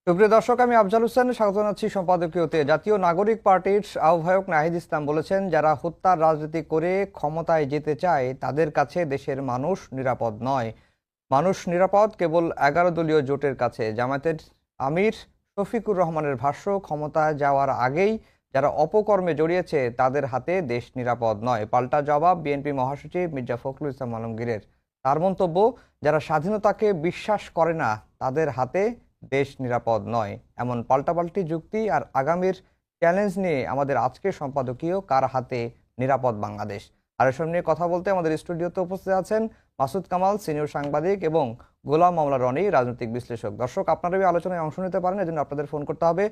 সুপ্রিয় দর্শক, আমি আফজাল হোসেন, স্বাগত জানাচ্ছি সম্পাদকীয়তে। জাতীয় নাগরিক পার্টির আহ্বায়ক নাহিদ ইসলাম বলেছেন, যারা হত্যার রাজনীতি করে ক্ষমতায় যেতে চায় তাদের কাছে দেশের মানুষ নিরাপদ নয়। মানুষ নিরাপদ কেবল 11 দলীয় জোটের কাছে। জামায়াতের আমির শফিকুর রহমানের ভাষ্য, ক্ষমতায় যাওয়ার আগেই যারা অপকর্মে জড়িয়েছে তাদের হাতে দেশ নিরাপদ নয়। পাল্টা জবাব বিএনপি মহাসচিব মির্জা ফখরুল ইসলাম আলমগীরের। তার মন্তব্য, যারা স্বাধীনতাকে বিশ্বাস করে না তাদের হাতে দেশ নিরাপদ নয়। এমন পাল্টাপাল্টি যুক্তি আর আগামীর চ্যালেঞ্জ নিয়ে আমাদের আজকের সম্পাদকীয় কার হাতে নিরাপদ বাংলাদেশ। আর এসব নিয়ে কথা বলতে আমাদের স্টুডিওতে উপস্থিত আছেন মাসুদ কামাল, সিনিয়র সাংবাদিক, এবং গোলাম মামলা রনি, রাজনৈতিক বিশ্লেষক। দর্শক, আপনারা এই আলোচনায় অংশ নিতে পারেন, এজন্য আপনাদের ফোন করতে হবে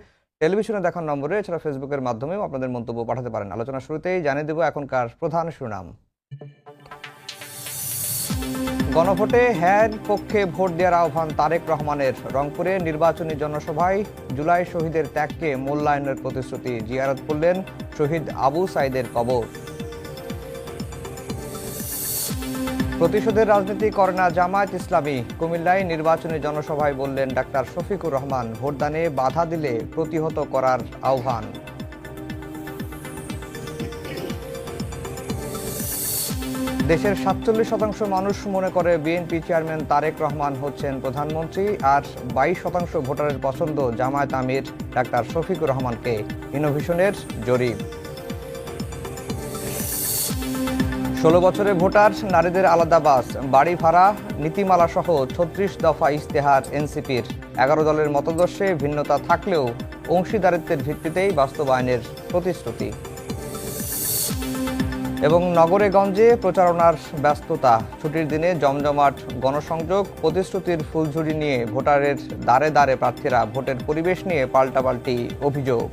টেলিভিশনে দেখার নম্বরে, এছাড়া ফেসবুকের মাধ্যমেও আপনাদের মন্তব্য পাঠাতে পারেন। আলোচনা শুরুতেই জানিয়ে দেব এখনকার প্রধান শিরোনাম। গণভোটে হ্যাঁ পক্ষে ভোট দেওয়ার আহ্বান তারেক রহমানের। রংপুরে নির্বাচনী জনসভায় জুলাই শহীদের ত্যাগকে মূল্যায়নের প্রতিশ্রুতি। জিয়ারত করলেন শহীদ আবু সাইদের কবর। প্রতিশোধের রাজনীতি করে না জামায়াত ইসলামী। কুমিল্লায় নির্বাচনী জনসভায় বললেন ডাক্তার শফিকুর রহমান, ভোটদানে বাধা দিলে প্রতিহত করার আহ্বান। দেশের 47% মানুষ মনে করে বিএনপি চেয়ারম্যান তারেক রহমান হচ্ছেন প্রধানমন্ত্রী, আর 22% ভোটারের পছন্দ জামায়াত আমির ডাক্তার শফিকুর রহমানকে। ইনোভেশনের জরিপ। 16 বছরের ভোটার, নারীদের আলাদা বাস, বাড়ি ভাড়া, নীতিমালা সহ 36 দফা ইশতেহার এনসিপির। 11 দলের মতাদর্শে ভিন্নতা থাকলেও অংশীদারিত্বের ভিত্তিতেই বাস্তবায়নের প্রতিশ্রুতি। এবং নগরে গঞ্জে প্রচারণার ব্যস্ততা। ছুটির দিনে জমজমাট গণসংযোগ, প্রতিশ্রুতির ফুলঝুরি নিয়ে ভোটারের দ্বারে দ্বারে প্রার্থীরা। ভোটের পরিবেশ নিয়ে পাল্টাপাল্টি অভিযোগ।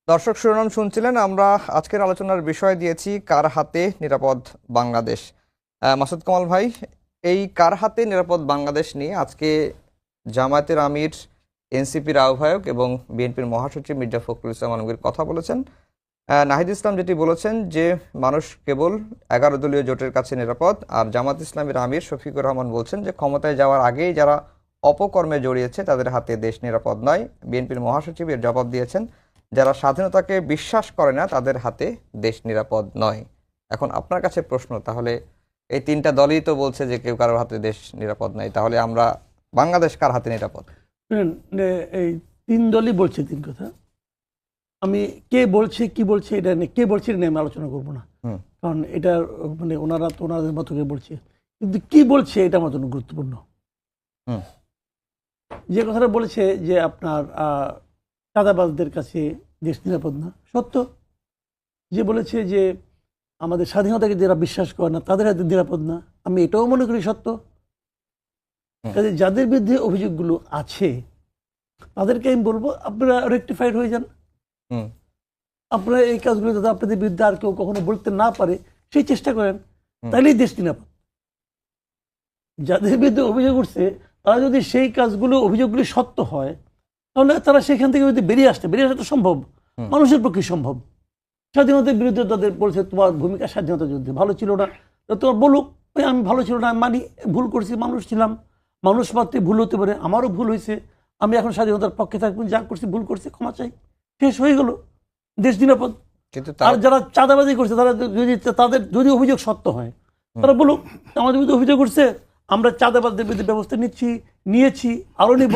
দর্শক, শিরোনাম শুনছিলেন। আমরা আজকের আলোচনার বিষয় দিয়েছি কার হাতে নিরাপদ বাংলাদেশ। মাসুদ কামাল ভাই, এই কার হাতে নিরাপদ বাংলাদেশ নিয়ে আজকে জামায়াতের আমির, এনসিপির আহ্বায়ক এবং বিএনপির মহাসচিব মির্জা ফখরুল ইসলাম আলমগীর কথা বলেছেন। নাহিদ ইসলাম যেটি বলেছেন যে মানুষ কেবল 11 দলীয় জোটের কাছে নিরাপদ, আর জামাত ইসলামের আমির শফিকুর রহমান বলছেন যে ক্ষমতায় যাওয়ার আগেই যারা অপকর্মে জড়িয়েছে তাদের হাতে দেশ নিরাপদ নয়। বিএনপির মহাসচিব এর জবাব দিয়েছেন, যারা স্বাধীনতাকে বিশ্বাস করে না তাদের হাতে দেশ নিরাপদ নয়। এখন আপনার কাছে প্রশ্ন, তাহলে এই তিনটা দলই তো বলছে যে কেউ কারোর হাতে দেশ নিরাপদ নয়, তাহলে আমরা বাংলাদেশ কার হাতে নিরাপদ? এই তিন দলই বলছে তিন কথা। আমি কে বলছে কি বলছে এটা নিয়ে, কে বলছে এটা নিয়ে আমি আলোচনা করবো না, কারণ এটা মানে ওনারা তো ওনাদের মতো করে বলছে, কিন্তু কি বলছে এটা আমার জন্য গুরুত্বপূর্ণ। যে কথাটা বলেছে যে আপনার চাঁদাবাজদের কাছে দেশ নিরাপদ না, সত্য। যে বলেছে যে আমাদের স্বাধীনতাকে যারা বিশ্বাস করে না তাদের হাতে নিরাপদ না, আমি এটাও মনে করি সত্য। কাজে যাদের বিরুদ্ধে অভিযোগগুলো আছে তাদেরকে আমি বলবো, আপনারা রেকটিফাইড হয়ে যান। আপনারা এই কাজগুলো যাতে আপনাদের বিরুদ্ধে আর কেউ কখনো বলতে না পারে সেই চেষ্টা করেন, তাইলেই দেশ নিরাপদ। যাদের বিরুদ্ধে অভিযোগ উঠছে তারা যদি সেই কাজগুলো, অভিযোগগুলি সত্য হয়, তাহলে তারা সেখান থেকে যদি বেরিয়ে আসা তো সম্ভব, মানুষের পক্ষে সম্ভব। স্বাধীনতার বিরুদ্ধে তাদের বলছে তোমার ভূমিকা স্বাধীনতার যুদ্ধে ভালো ছিল না, তোমার বলুক আমি ভালো ছিল না, আমি মানি ভুল করছি, মানুষ ছিলাম, মানুষ মাত্রে ভুল হতে পারে, আমারও ভুল হয়েছে, আমি এখন স্বাধীনতার পক্ষে থাকবো, যা করছি ভুল করছি, ক্ষমা চাই, শেষ হয়ে গেল, দেশ নিরাপদ। আর যারা চাঁদাবাজি করছে তাদের যদি অভিযোগ সত্য হয় তারা বলুক আমাদের বিরুদ্ধে অভিযোগ করছে, আমরা চাঁদাবাজদের বিরুদ্ধে ব্যবস্থা নিয়েছি, আরও নেব,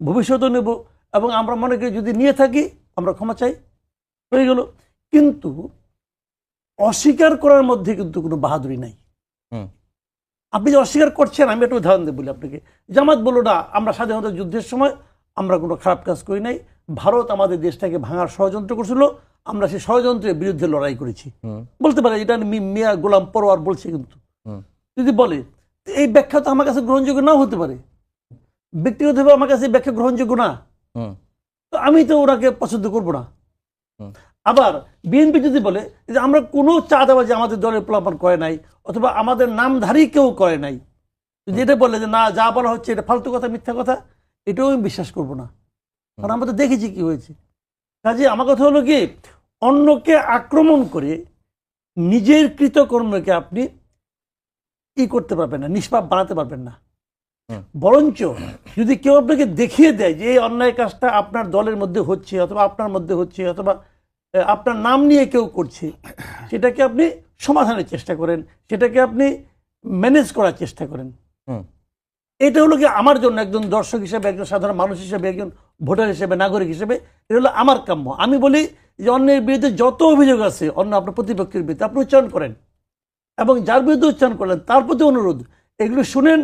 ভবিষ্যতেও নেব, এবং আমরা মনে করি যদি নিয়ে থাকি আমরা ক্ষমা চাই, হয়ে গেল। কিন্তু অস্বীকার করার মধ্যে কিন্তু কোনো বাহাদুরি নাই। আপনি যে অস্বীকার করছেন, আমি একটা উদাহরণ দিয়ে বলি আপনাকে। জামাত বলল না আমরা স্বাধীনতা যুদ্ধের সময় আমরা কোনো খারাপ কাজ করি নাই, ভারত আমাদের দেশটাকে ভাঙার ষড়যন্ত্র করছিল, আমরা সেই ষড়যন্ত্রের বিরুদ্ধে লড়াই করেছি, বলতে পারে। এটা মিয়া গোলাম পরোয়ার বলছে, কিন্তু যদি বলে এই ব্যাখ্যা তো আমার কাছে গ্রহণযোগ্য নাও হতে পারে, ব্যক্তিগতভাবে আমার কাছে ব্যাখ্যা গ্রহণযোগ্য না, তো আমি তো ওনাকে পছন্দ করবো না। আবার বিএনপি যদি বলে যে আমরা কোনো চাঁদাবাজি আমাদের দলের প্লাবন করে নাই, অথবা আমাদের নামধারী কেউ করে নাই, যেটা বলে যে না যা বলা হচ্ছে এটা ফালতু কথা, মিথ্যা কথা, এটাও আমি বিশ্বাস করবো না, কারণ আমরা তো দেখেছি কি হয়েছে। কাজে আমার কথা হলো কি, অন্যকে আক্রমণ করে নিজের কৃতকর্মকে আপনি করতে পারবেন না, নিষ্পাপ বানাতে পারবেন না। হুম। বরঞ্চ যদি কেউ আপনাকে দেখিয়ে দেয় যে এই অন্যায় কাজটা আপনার দলের মধ্যে হচ্ছে অথবা আপনার মধ্যে হচ্ছে অথবা আপনার নাম নিয়ে কেউ করছে, সেটাকে আপনি সমাধানের চেষ্টা করেন, সেটাকে আপনি ম্যানেজ করার চেষ্টা করেন। হুম। এটা হলো কি আমার জন্য একজন দর্শক হিসেবে, একজন সাধারণ মানুষ হিসেবে, একজন ভোটার হিসেবে, নাগরিক হিসেবে এটা হলো আমার কাম্য। আমি বলি যে অন্যের বিরুদ্ধে যত অভিযোগ আছে অন্য আপনার প্রতিপক্ষের বিরুদ্ধে আপনি উচ্চারণ করেন, এবং যার বিরুদ্ধে উচ্চারণ করলেন তার প্রতি অনুরোধ এগুলো শুনেন,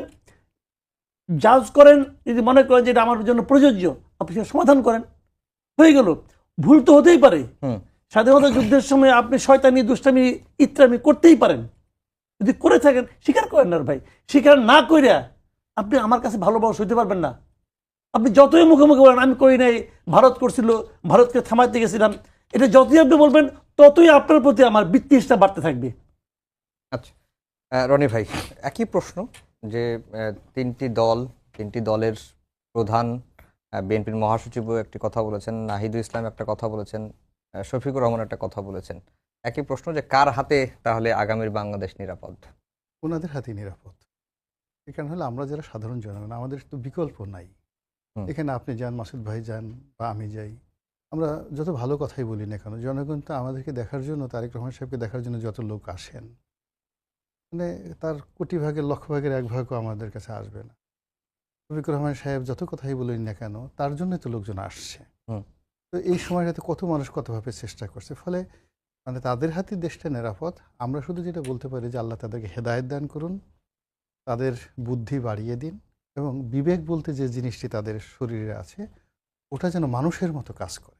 জাজ করেন, যদি মনে করেন যে এটা আমার জন্য প্রযোজ্য আপনি সেটা সমাধান করেন, হয়ে গেল। ভুল তো হতেই পারে। হুম। স্বাধীনতা যুদ্ধের সময় আপনি শয়তানি, দুষ্টামি, ইত্রামি করতেই পারেন, যদি করে থাকেন স্বীকার করেন না ভাই। স্বীকার না কইরা আপনি আমার কাছে ভালোবাসা হইতে পারবেন না। আপনি যতই মুখে মুখে বলেন আমি করি নাই, ভারত করছিল, ভারতকে থামাইতে গেছিলাম, এটা যতই আপনি বলবেন ততই আপনার প্রতি আমার বিদ্বেষটা বাড়তে থাকবে। আচ্ছা, রনি ভাই, একই প্রশ্ন যে তিনটি দলের প্রধান, বিএনপির মহাসচিবও একটি কথা বলেছেন, নাহিদুল ইসলাম একটা কথা বলেছেন, শফিকুর রহমান একটা কথা বলেছেন। একই প্রশ্ন যে কার হাতে তাহলে আগামীর বাংলাদেশ নিরাপদ? ওনাদের হাতেই নিরাপদ। এখানে হলো আমরা যারা সাধারণ জনগণ, আমাদের তো বিকল্প নাই। হুম। এখানে আপনি যান, মাসুদ ভাই যান, বা আমি যাই, আমরা যত ভালো কথাই বলি না কেন, জনগণ তো আমাদেরকে দেখার জন্য, তারেক রহমান সাহেবকে দেখার জন্য যত লোক আসেন, মানে তার কোটি ভাগের, লক্ষ ভাগের এক ভাগও আমাদের কাছে আসবে না। শফিকুর রহমান সাহেব যত কথাই বলি না কেন, তার জন্যই তো লোকজন আসছে। হুম। তো এই সময়টাতে কত মানুষ কতভাবে চেষ্টা করছে, ফলে মানে তাদের হাতে দেশটা নিরাপদ। আমরা শুধু যেটা বলতে পারি যে আল্লাহ তাদেরকে হেদায়েত দান করুন, তাদের বুদ্ধি বাড়িয়ে দিন, এবং বিবেক বলতে যে জিনিসটি তাদের শরীরে আছে ওটা যেন মানুষের মতো কাজ করে,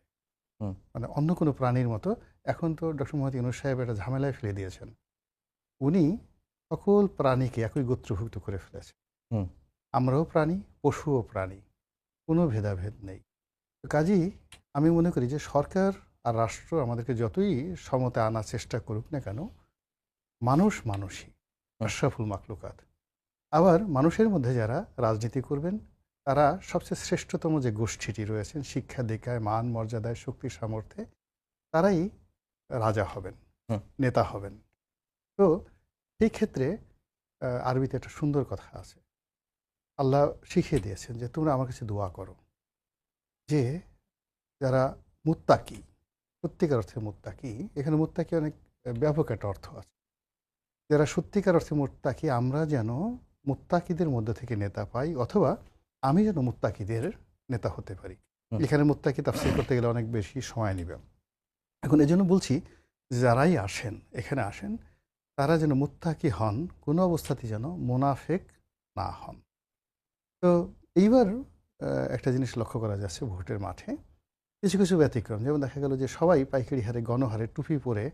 হুম। মানে অন্য কোনো প্রাণীর মতো। এখন তো ডক্টর মোহাম্মদ ইউনূস সাহেব একটা ঝামেলায় ফেলে দিয়েছেন। উনি সকল প্রাণীকে একই গোত্রভুক্ত করে ফেলেছেন। হুম। আমরাও প্রাণী, পশুও প্রাণী, কোনো ভেদাভেদ নেই। তো কাজেই আমি মনে করি যে সরকার আর রাষ্ট্র আমাদেরকে যতই সমতা আনার চেষ্টা করুক না কেন, মানুষ মানুষই, আশরাফুল মাখলুকাত। আবার মানুষের মধ্যে যারা রাজনীতি করবেন তারা সবচেয়ে শ্রেষ্ঠতম যে গোষ্ঠীটি রয়েছেন, শিক্ষা দীক্ষায়, মান মর্যাদায়, শক্তি সামর্থ্যে, তারাই রাজা হবেন, হুম। নেতা হবেন। তো সেই ক্ষেত্রে আরবিতে একটা সুন্দর কথা আছে, আল্লাহ শিখিয়ে দিয়েছেন যে তোমরা আমার কাছে দোয়া করো, যে যারা মুত্তাকি, সত্যিকার অর্থে মুত্তাকি, এখানে মুত্তাকি অনেক ব্যাপক একটা অর্থ আছে, যারা সত্যিকার অর্থে মুত্তাকি, আমরা যেন মুত্তাকিদের মধ্যে থেকে নেতা পাই, অথবা আমি যেন মুত্তাকিদের নেতা হতে পারি। হুম। এখানে মুত্তাকি তাফসীর করতে গেলে অনেক বেশি সময় নেবে। এখন এই জন্য বলছি, যারাই আসেন, এখানে আসেন, তারা যেন মুত্তাকি হন, কোনো অবস্থাতেই যেন মুনাফেক না হন। তো এইবার একটা জিনিস লক্ষ্য করা যাচ্ছে ভোটের মাঠে, কিছু কিছু ব্যতিক্রম, যেমন দেখা গেল যে সবাই পাইকারি হারে, গণহারে টুপি পরে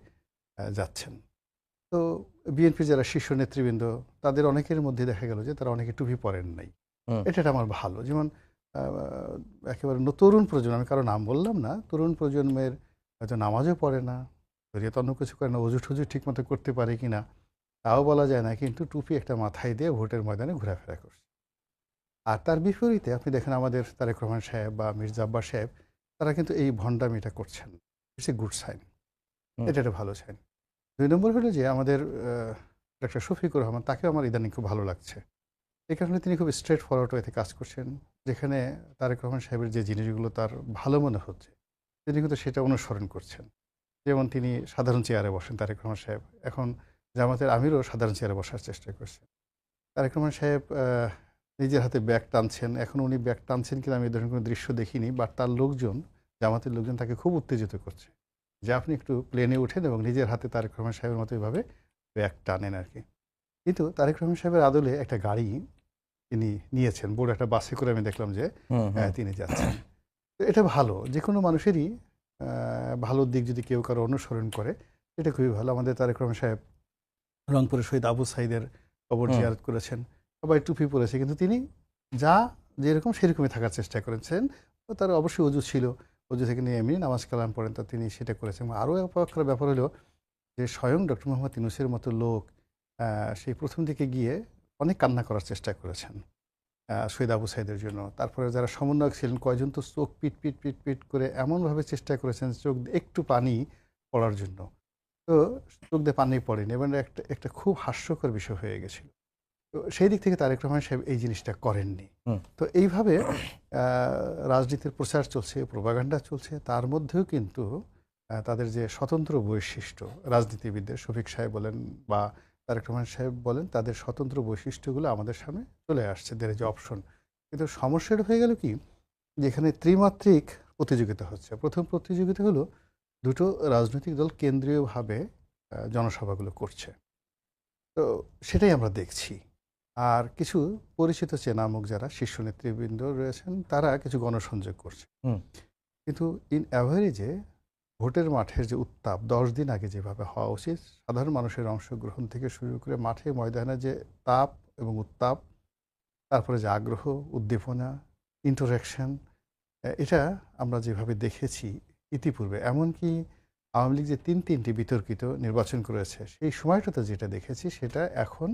যাচ্ছেন। তো বিএনপি যারা শীর্ষ নেতৃবৃন্দ, তাদের অনেকের মধ্যে দেখা গেল যে তারা অনেকে টুপি পরেন নাই। হুম। এটা আমার ভালো। যেমন একেবারে তরুণ প্রজন্ম, আমি কারো নাম বললাম না, তরুণ প্রজন্মের হয়তো নামাজও পড়ে না, শরীয়ত অন্য কিছু করে না, অজু টজু ঠিক মতো করতে পারে কি না তাও বলা যায় না, কিন্তু টুপি একটা মাথায় দিয়ে ভোটের ময়দানে ঘোরাফেরা করছে। আর তার বিপরীতে আপনি দেখেন আমাদের তারেক রহমান সাহেব বা মির্জা আব্বাস সাহেব, তারা কিন্তু এই ভণ্ডামিটা করছেন। ইটস এ গুড সাইন, হুম। এটা একটা ভালো সাইন। ২ নম্বর হলো যে আমাদের ডক্টর শফিকুর রহমান, তাকেও আমার ইদানিং খুব ভালো লাগছে। এই কারণে তিনি খুব স্ট্রেট ফরওয়ার্ড ওয়েতে কাজ করছেন, যেখানে তারেক রহমান সাহেবের যে জিনিসগুলো তার ভালো মনে হচ্ছে তিনি কিন্তু সেটা অনুসরণ করছেন। যেমন তিনি সাধারণ চেয়ারে বসেন, তারেক রহমান সাহেব এখন জামাতের আমিরও সাধারণ চেয়ারে বসার চেষ্টা করছেন। তারেক রহমান সাহেব নিজের হাতে ব্যাগ টানছেন, এখন উনি ব্যাগ টানছেন কিনা আমি এই ধরনের কোনো দৃশ্য দেখিনি, বাট তার লোকজন, জামাতের লোকজন তাকে খুব উত্তেজিত করছে যে আপনি একটু প্লেনে ওঠেন এবং নিজের হাতে তারেক রহমান সাহেবের মতো এভাবে ব্যাগ টানেন আর কি। কিন্তু তারেক রহমান সাহেবের আদলে একটা গাড়ি তিনি নিয়েছেন, বড় একটা বাসে করে আমি দেখলাম যে তিনি যাচ্ছেন। তো এটা ভালো, যে কোনো মানুষেরই ভালো দিক যদি কেউ কারো অনুসরণ করে এটা খুবই ভালো। আমাদের তারেক রহমান সাহেব রংপুরের শহীদ আবু সাইদের কবর জিয়ারত করেছেন, সবাই টুপি পরেছে, কিন্তু তিনি যা যেরকম সেরকমই থাকার চেষ্টা করেছেন। তো তার অবশ্যই অজু ছিল, অজু থেকে নিয়ে এমনি নামাজ কালাম পড়েন, তা তিনি সেটা করেছেন। আরও একটা ব্যাপার হলো যে স্বয়ং ডক্টর মোহাম্মদ ইউনূসের মতো লোক সেই প্রথম দিকে গিয়ে অনেক কান্না করার চেষ্টা করেছেন শহীদ আবু সাইদের জন্য। তারপরে যারা সমন্বয়ক ছিলেন কয়জন তো চোখ পিট পিট পিট পিট করে এমনভাবে চেষ্টা করেছেন চোখ একটু পানি পড়ার জন্য, তো চোখ দিয়ে পানি পড়েনি, এবং একটা খুব হাস্যকর বিষয় হয়ে গেছিল তো সেই দিক থেকে তারেক রহমান সাহেব এই জিনিসটা করেননি। হুম। তো এইভাবে রাজনীতির প্রচার চলছে, প্রোপাগান্ডা চলছে, তার মধ্যেও কিন্তু তাদের যে স্বতন্ত্র বৈশিষ্ট্য, রাজনীতিবিদদের শফিক সাহেব বলেন বা তারেক রহমান সাহেব বলেন, তাদের স্বতন্ত্র বৈশিষ্ট্যগুলো আমাদের সামনে চলে আসছে, দের যে অপশন। কিন্তু সমস্যাটা হয়ে গেল কি, যেখানে ত্রিমাত্রিক প্রতিযোগিতা হচ্ছে। প্রথম প্রতিযোগিতা হলো দুটো রাজনৈতিক দল কেন্দ্রীয়ভাবে জনসভাগুলো করছে, তো সেটাই আমরা দেখছি। আর কিছু পরিচিত চেনা মুখ যারা শীর্ষ নেতৃবৃন্দ রয়েছেন, তারা কিছু গণসংযোগ করছে। হুম। কিন্তু ইন অ্যাভারেজে ভোটের মাঠের যে উত্তাপ 10 দিন আগে যেভাবে হওয়া উচিত, সাধারণ মানুষের অংশগ্রহণ থেকে শুরু করে মাঠে ময়দানে যে তাপ এবং উত্তাপ, তারপরে যে আগ্রহ, উদ্দীপনা, ইন্টারেকশন, এটা আমরা যেভাবে দেখেছি ইতিপূর্বে, এমনকি আওয়ামী লীগ যে তিনটি বিতর্কিত নির্বাচন করেছে, সেই সময়টাতে যেটা দেখেছি সেটা এখন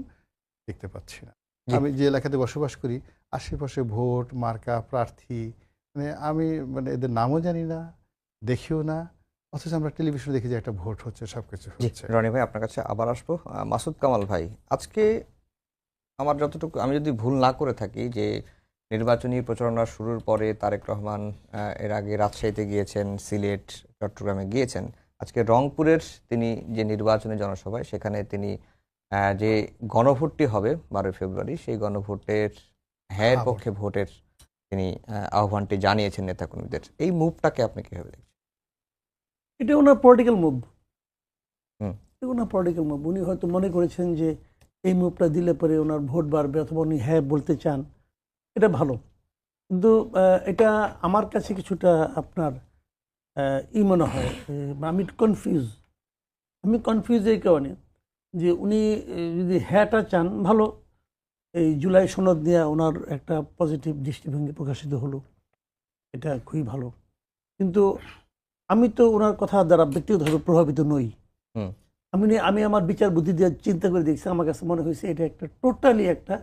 দেখতে পাচ্ছি না। জি। আমি যে এলাকাতে বসবাস করি, আশেপাশে ভোট, মার্কা, প্রার্থী, আমি এদের নামও জানি না, দেখিও না, অথচ আমরা টেলিভিশনে দেখি যে একটা ভোট হচ্ছে, সবকিছু জি, হচ্ছে। রনি ভাই আপনার কাছে আবার আসবো। মাসুদ কামাল ভাই, আজকে আমার যতটুকু, আমি যদি ভুল না করে থাকি, যে নির্বাচনী প্রচারণা শুরুর পরে তারেক রহমান এর আগে রাজশাহীতে গিয়েছেন, সিলেট, চট্টগ্রামে গিয়েছেন। আজকে রংপুরের তিনি যে নির্বাচনী জনসভায়, সেখানে তিনি যে গণভোটটি হবে 12 ফেব্রুয়ারি, সেই গণভোটের হ্যাঁ হ্যাঁ, পক্ষে ভোটের তিনি আহ্বানটি জানিয়েছেন নেতাকর্মীদের। এই মুভটাকে আপনি কিভাবে দেখছেন? এটা ওনার পলিটিক্যাল মুভ। হুম। এটা ওনার পলিটিক্যাল মুভ। উনি হয়তো মনে করেছেন যে এই মুভটা দিলে পরে ওনার ভোট বাড়বে, অথবা উনি হ্যাঁ বলতে চান, এটা ভালো। কিন্তু এটা আমার কাছে কিছুটা আপনার মনে হয়, আমি কনফিউজ এই কারণে যে উনি যদি হ্যাঁটা চান, ভালো, এই জুলাই সনদ নিয়ে ওনার একটা পজিটিভ দৃষ্টিভঙ্গি প্রকাশিত হলো, এটা খুবই ভালো। কিন্তু আমি তো ওনার কথা দ্বারা ব্যক্তিগতভাবে প্রভাবিত নই। হুম। আমি আমার বিচার বুদ্ধি দিয়ে চিন্তা করে দেখছি, আমার কাছে মনে হয়েছে এটা একটা টোটালি একটা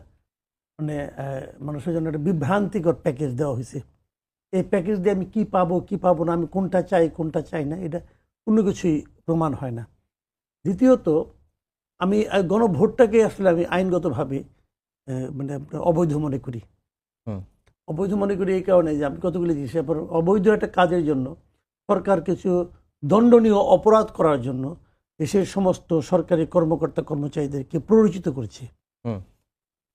মানুষের জন্য একটা বিভ্রান্তিকর প্যাকেজ দেওয়া হয়েছে। এই প্যাকেজ দিয়ে আমি কি পাবো না, আমি কোনটা চাই কোনটা চাই না, এটা কোনো কিছুই প্রমাণ হয় না। দ্বিতীয়ত, আমি গণভোটটাকে আসলে আমি আইনগতভাবে আপনার অবৈধ মনে করি। হুম। অবৈধ মনে করি এই কারণে যে আমি কতগুলি জিনিস, অবৈধ একটা কাজের জন্য সরকার কিছু দণ্ডনীয় অপরাধ করার জন্য দেশের সমস্ত সরকারি কর্মকর্তা কর্মচারীদেরকে প্ররোচিত করেছে। হুম।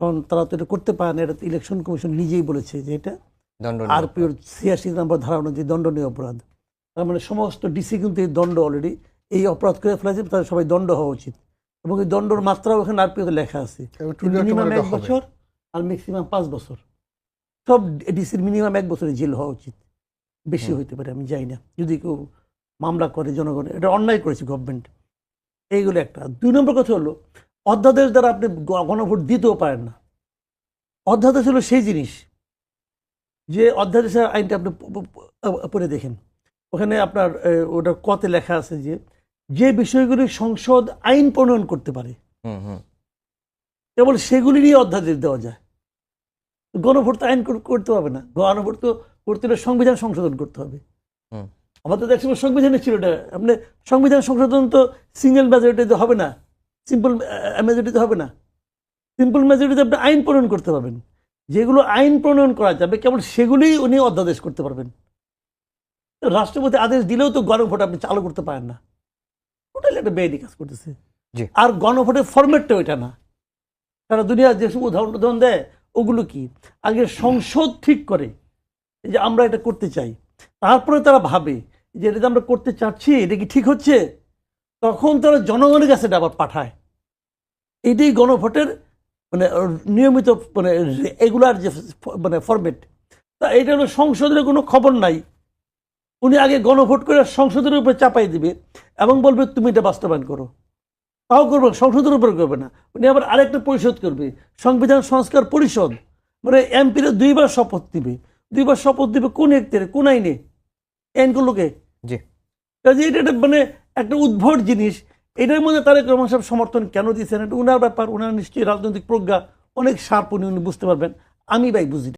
কারণ তারা তো এটা করতে পারে না, এটা তো ইলেকশন কমিশন নিজেই বলেছে যে এটা দণ্ডনীয় আরপিওর 86 নম্বর ধারা অনুযায়ী দণ্ডনীয় অপরাধ। তার মানে সমস্ত ডিসি কিন্তু এই দণ্ড অলরেডি এই অপরাধ করে ফেলেছে, তাদের সবাই দণ্ড হওয়া উচিত। এবং এই দণ্ডর মাত্রাও এখানে আরপিওতে লেখা আছে, এবং টুর্নামেন্ট মিনিমাম 1 হবে। বছর আর ম্যাক্সিমাম 5 বছর। সব ডিসির মিনিমাম 1 বছরের জেল হওয়া উচিত, বেশি হইতে পারে আমি জানি না, যদি কেউ মামলা করে জনগণের, এটা অন্যায় করেছে গভর্নমেন্ট। এইগুলো একটা। 2 নম্বর কথা হলো, অধ্যাদেশ দ্বারা আপনি গণভোট দিতেও পারেন না। অধ্যাদেশ হলো সেই জিনিস, যে অধ্যাদেশের আইনটা আপনি পড়ে দেখেন, ওখানে আপনার ওটা কতে লেখা আছে যে যে বিষয়গুলি সংসদ আইন প্রণয়ন করতে পারে, হুম। হুম। কেবল সেগুলি নিয়ে অধ্যাদেশ দেওয়া যায়। গণভোট তো আইন করতে হবে না, গণভোট তো করতে হলে সংবিধান সংশোধন করতে হবে। হুম। আমাদের তো একসময় সংবিধানে ছিল এটা, আপনি সংবিধান সংশোধন তো সিঙ্গেল মেজরিটিতে হবে না, সিম্পল মেজরিটিতে হবে না। সিম্পল মেজরিটিতে আপনি আইন প্রণয়ন করতে পারবেন, যেগুলো আইন প্রণয়ন করা যাবে কেবল সেগুলি উনি অধ্যাদেশ করতে পারবেন। রাষ্ট্রপতি আদেশ দিলেও তো গণভোট আপনি চালু করতে পারেন না, টোটালি একটা বেআইনি কাজ করতেছে। জি। আর গণভোটের ফরম্যাটটা ওইটা না। সারা দুনিয়া যেসব উদাহরণ দেয় ওগুলো কি, আগে সংসদ ঠিক করে যে আমরা এটা করতে চাই, তারপরে তারা ভাবে যে এটা আমরা করতে চাচ্ছি, এটা কি ঠিক হচ্ছে, তখন তারা জনগণের কাছে এটা আবার পাঠায়। এটাই গণভোটের নিয়মিত এগুলার যে ফরম্যাট। তা এটা হলো সংসদের কোনো খবর নাই, উনি আগে গণভোট করে সংসদের উপর চাপাই দিবে এবং বলবে তুমি এটা বাস্তবায়ন করো, তাও করবে, সংসদের উপর করবে না। উনি আবার আরেকটা পরিষদ করবে, সংবিধান সংস্কার পরিষদ, এমপিরা 2 বার শপথ দিবে। 2 বার শপথ দিবে কোন এক্টে, কোন আইনে, আইনগুলোকে? জি। কাজে এটা একটা উদ্ভট জিনিস। এটার মধ্যে তারেক রহমান সাহেব সমর্থন কেন দিয়েছেন, এটা উনার ব্যাপার, উনার নিশ্চয়ই রাজনৈতিক প্রজ্ঞা অনেক শার্প, উনি বুঝতে পারবেন, আমি ভাই বুঝি না।